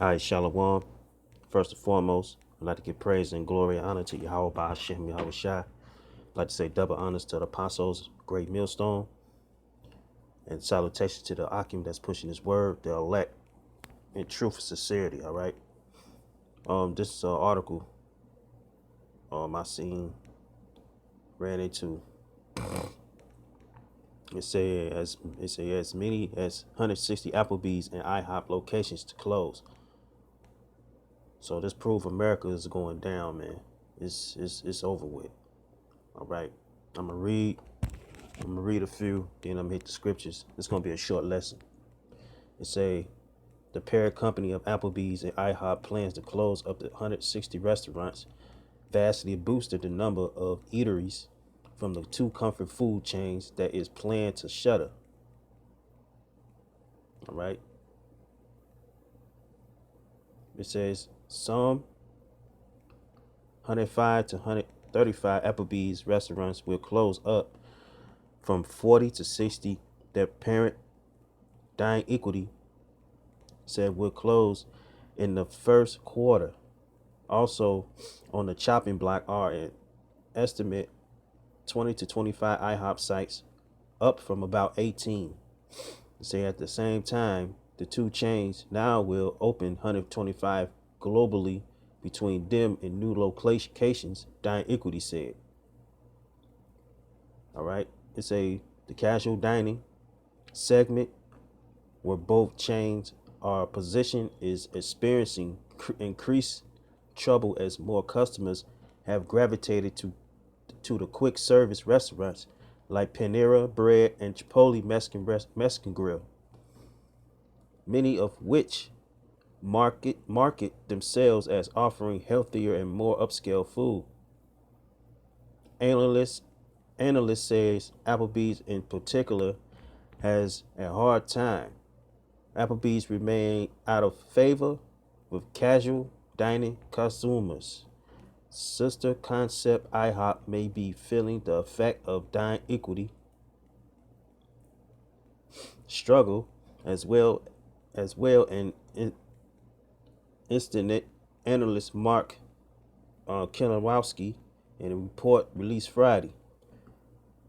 All right, Shalom. First and foremost, I'd like to give praise and glory and honor to Yahweh Ba'ashem Yahweh Shai. I'd like to say double honors to the apostles, great millstone, and salutations to the Akim that's pushing his word, the elect, in truth and sincerity, all right? This is an article I seen, ran into. It say as many as 160 Applebee's and IHOP locations to close. So this proof America is going down, man. It's over with. All right. I'm gonna read a few, then I'm gonna hit the scriptures. It's gonna be a short lesson. It say the parent company of Applebee's and IHOP plans to close up to 160 restaurants, vastly boosted the number of eateries from the two comfort food chains that is planned to shutter. All right. It says some 105 to 135 Applebee's restaurants will close up, from 40 to 60 that parent Dine Equity said will close in the first quarter. Also on the chopping block are an estimate 20 to 25 IHOP sites, up from about 18. Say at the same time, the two chains now will open 125 globally between them and new locations, Dine Equity said. All right. It's the casual dining segment where both chains are positioned is experiencing increased trouble as more customers have gravitated to the quick service restaurants like Panera Bread and Chipotle Mexican Grill, many of which market themselves as offering healthier and more upscale food. Analysts analyst says Applebee's in particular has a hard time. Applebee's remain out of favor with casual dining consumers. Sister concept IHOP may be feeling the effect of Dine Equity struggle as well and internet analyst Mark Kenowowski in a report released Friday.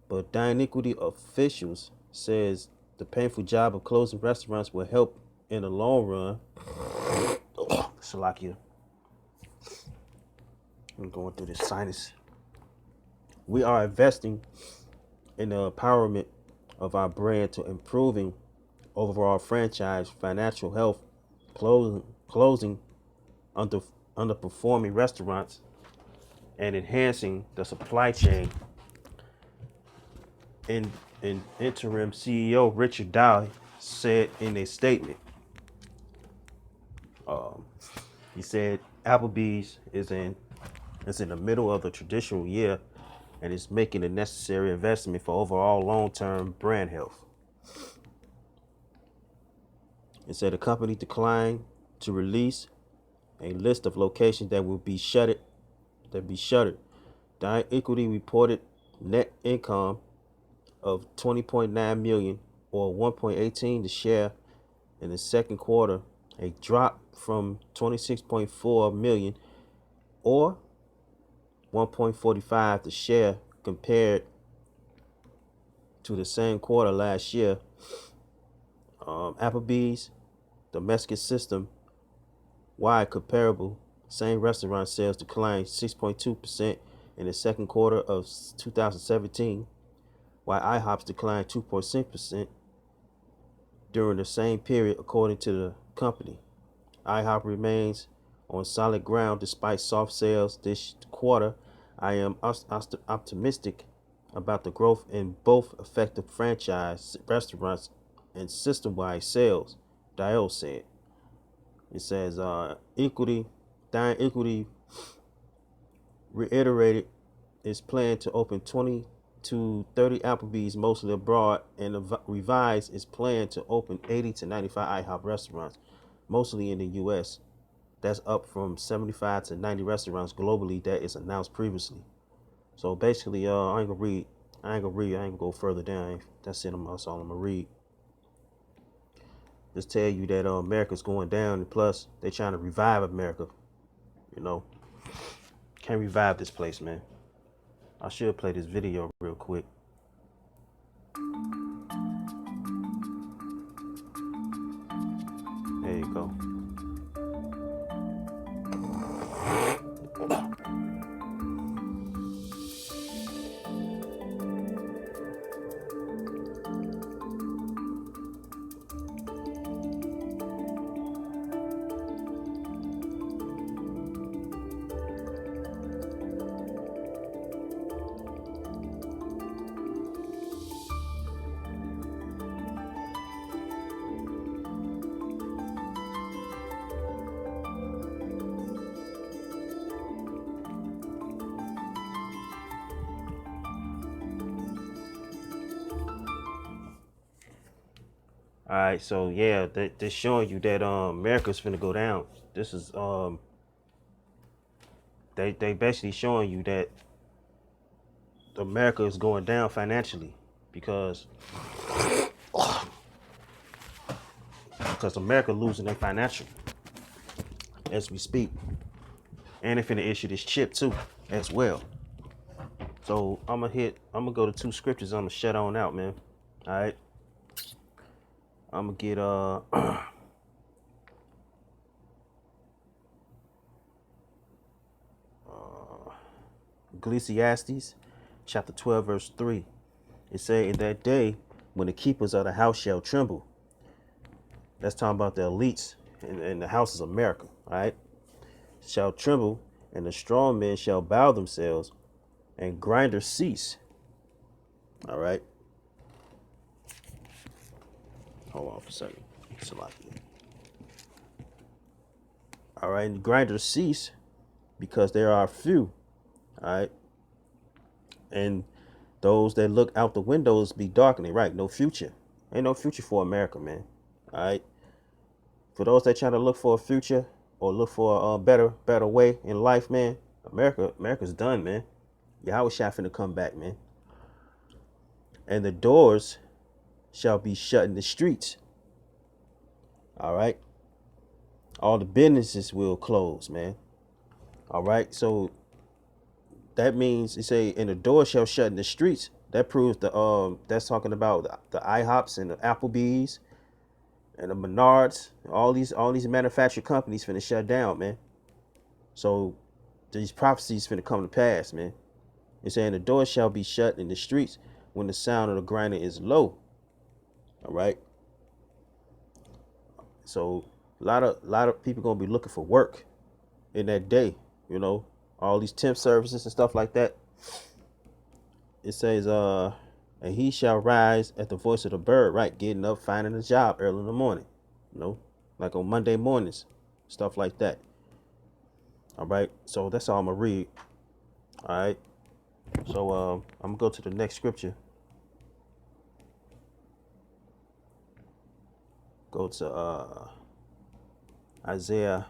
But Dine Equity officials says the painful job of closing restaurants will help in the long run. Salakia. I'm going through this sinus. We are investing in the empowerment of our brand to improving overall franchise financial health, closing underperforming restaurants, and enhancing the supply chain. In interim CEO Richard Dow said in a statement. Um, he said Applebee's is in the middle of the traditional year and is making the necessary investment for overall long-term brand health. It said the company declined to release a list of locations that will be shuttered. Dine Equity reported net income of 20.9 million or 1.18 to share in the second quarter, a drop from 26.4 million or 1.45 to share compared to the same quarter last year. Applebee's domestic system wide comparable same restaurant sales declined 6.2% in the second quarter of 2017, while IHOP's declined 2.6% during the same period, according to the company. IHOP remains on solid ground despite soft sales this quarter. I am optimistic about the growth in both effective franchise restaurants and system-wide sales, Dio said. It says Dine Equity reiterated its plan to open 20 to 30 Applebee's, mostly abroad, and revised its plan to open 80 to 95 IHOP restaurants, mostly in the U.S. That's up from 75 to 90 restaurants globally that is announced previously. So basically, I ain't gonna go further down. That's it. That's all I'm gonna read. just tell you that America's going down, and plus they trying to revive America. You know, can't revive this place, man. I should play this video real quick. There you go. All right, so yeah, they're showing you that America's finna go down. This is they basically showing you that America is going down financially because America losing their financial as we speak, and they finna issue this chip too as well. So I'm gonna go to two scriptures. I'm gonna shut on out, man. All right, I'm gonna get Ecclesiastes chapter 12 verse 3. It say, in that day when the keepers of the house shall tremble. That's talking about the elites in the houses of America, all right? Shall tremble, and the strong men shall bow themselves, and grinders cease. All right. Hold on for a second. All right, and grinders cease because there are few. All right. And those that look out the windows be darkening, right? No future. Ain't no future for America, man. All right. For those that trying to look for a future or look for a better way in life, man, America's done, man. Yahweh Shai finna come back, man. And the doors shall be shut in the streets. All right. All the businesses will close, man. All right. So that means it say, and the door shall shut in the streets. That proves that's talking about the IHOPs and the Applebee's and the Menards. All these manufactured companies finna shut down, man. So these prophecies finna come to pass, man. It's saying the door shall be shut in the streets when the sound of the grinder is low. All right. So a lot of people gonna be looking for work in that day. You know, all these temp services and stuff like that. It says, and he shall rise at the voice of the bird, right? Getting up, finding a job early in the morning. You know, like on Monday mornings, stuff like that. All right. So that's all I'm gonna read. All right. So I'm gonna go to the next scripture. Go to Isaiah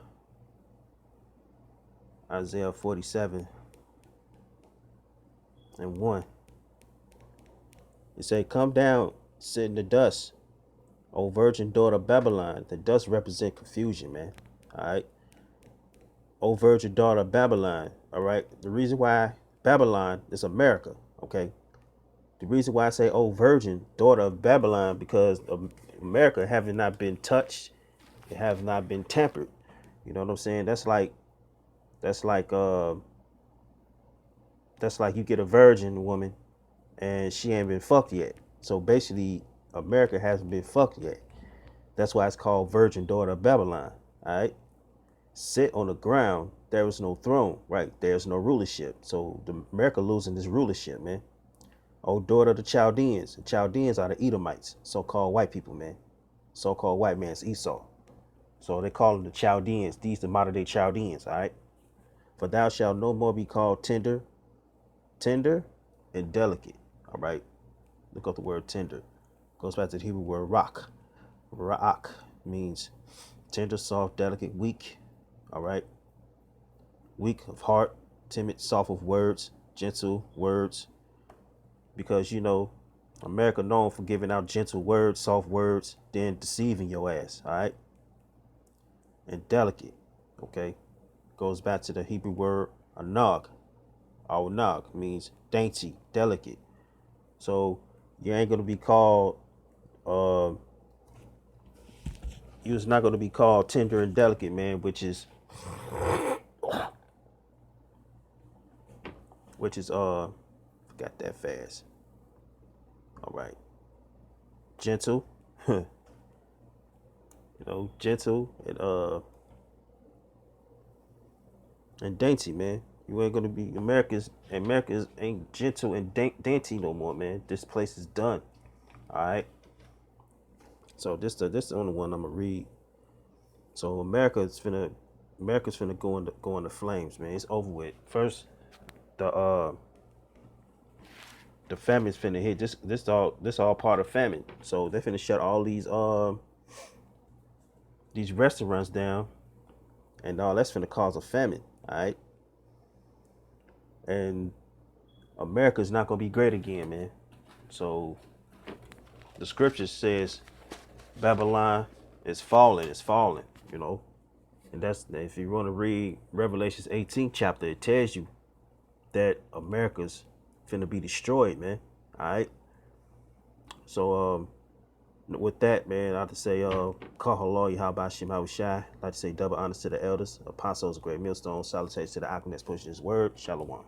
47 and 1. It say, come down, sit in the dust, O virgin daughter of Babylon. The dust represent confusion, man. All right. O virgin daughter of Babylon. All right. The reason why Babylon is America. Okay. The reason why I say, oh, virgin daughter of Babylon, because America having not been touched, it have not been tempered. You know what I'm saying? That's like you get a virgin woman and she ain't been fucked yet. So basically, America hasn't been fucked yet. That's why it's called virgin daughter of Babylon. All right. Sit on the ground. There is no throne. Right. There's no rulership. So America losing this rulership, man. Oh, daughter of the Chaldeans. The Chaldeans are the Edomites, so-called white people, man. So-called white man's Esau. So they call them the Chaldeans. These the modern day Chaldeans, all right? For thou shalt no more be called tender, and delicate, all right? Look up the word tender. Goes back to the Hebrew word rock. Ra'ak means tender, soft, delicate, weak, all right? Weak of heart, timid, soft of words, gentle words. Because, you know, America known for giving out gentle words, soft words, then deceiving your ass. All right, and delicate. Okay, goes back to the Hebrew word anag. Awnag means dainty, delicate. So you ain't gonna be called. Uh, you was not gonna be called tender and delicate, man, which is forgot that fast. All right, gentle, gentle and dainty, man. You ain't gonna be America's ain't gentle and dainty no more, man. This place is done. All right. So this the only one I'm gonna read. So America's finna go in the flames, man. It's over with. First, the the famine's finna hit. This all part of famine. So they finna shut all these restaurants down, and all that's finna cause a famine. All right, and America's not gonna be great again, man. So the scripture says Babylon is falling. It's falling. You know, and that's if you want to read Revelations 18 chapter, it tells you that America's finna be destroyed, man. All right. So with that, man, I have to say, Kahalo Yahaba Shim Shai. I'd like to say double honors to the elders, apostles, great millstone, salutations to the alchemists pushing his word. Shalom.